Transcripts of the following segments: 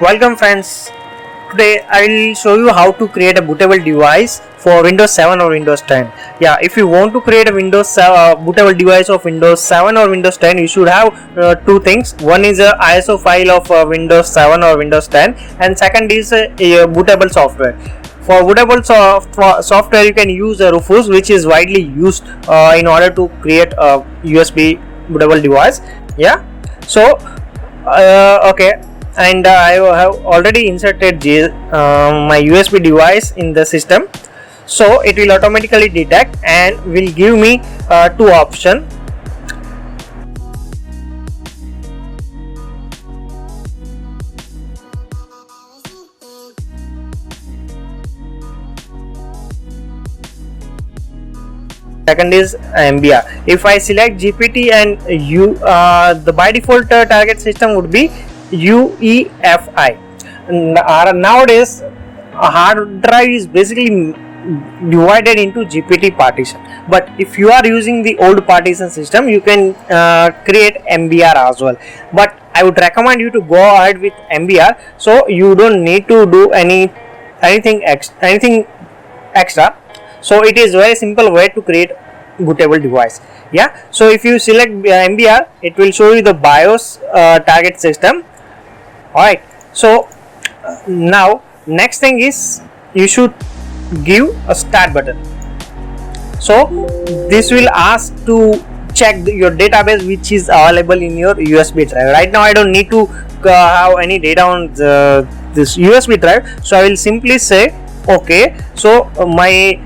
Welcome friends. Today I will show you how to create a bootable device for Windows 7 or Windows 10. Yeah, if you want to create a bootable device of Windows 7 or Windows 10, you should have two things. One is a ISO file of Windows 7 or Windows 10, and second is a bootable software. For bootable software, you can use a RUFUS, which is widely used in order to create a USB bootable device. Yeah, so okay. And I have already inserted my USB device in the system, so it will automatically detect and will give me two options. Second is MBR. If I select GPT and the by default target system would be UEFI. Nowadays, a hard drive is basically divided into GPT partition, but if you are using the old partition system, you can create MBR as well. But I would recommend you to go ahead with MBR, so you don't need to do anything extra. So it is very simple way to create bootable device. Yeah, so if you select MBR, it will show you the BIOS target system. Alright, so now next thing is you should give a start button. So this will ask to check your database which is available in your USB drive. Right now I don't need to have any data on this USB drive, so I will simply say okay. So my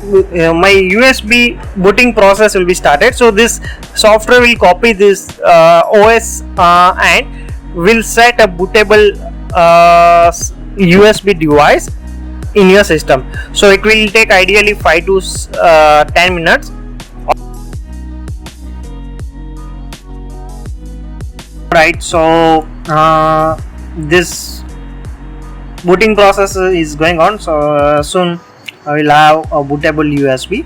USB booting process will be started. So this software will copy this OS and will set a bootable USB device in your system. So it will take ideally 5 to 10 minutes. Right, so this booting process is going on. So soon I will have a bootable USB.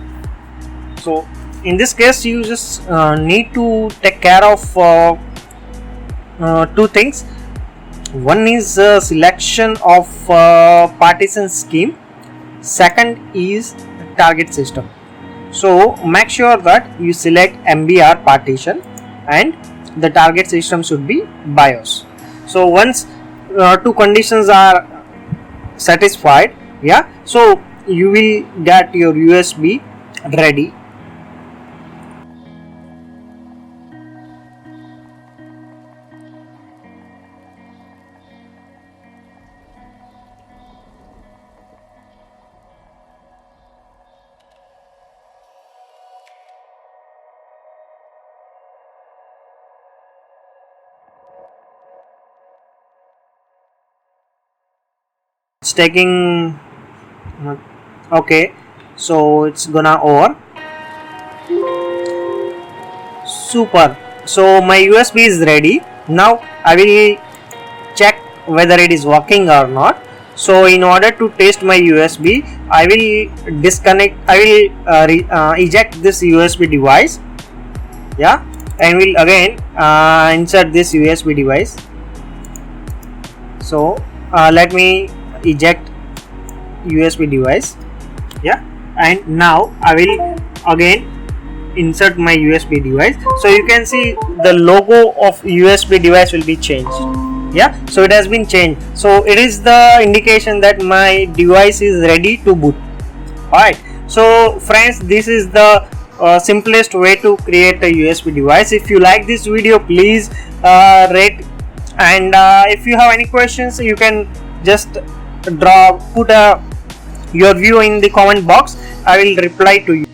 So in this case, you just need to take care of two things. One is selection of partition scheme. Second is target system. So make sure that you select MBR partition and the target system should be BIOS. So once two conditions are satisfied, yeah, so you will get your USB ready. It's taking okay, so it's gonna over. Super. So my USB is ready. Now I will check whether it is working or not. So in order to test my USB, I will disconnect. I will eject this USB device. Yeah, and will again insert this USB device. So let me eject USB device. Yeah, and now I will again insert my USB device. So you can see the logo of USB device will be changed. Yeah, so it has been changed. So it is the indication that my device is ready to boot. Alright, so friends, this is the simplest way to create a USB device. If you like this video, please rate, and if you have any questions, you can just put your view in the comment box. I will reply to you.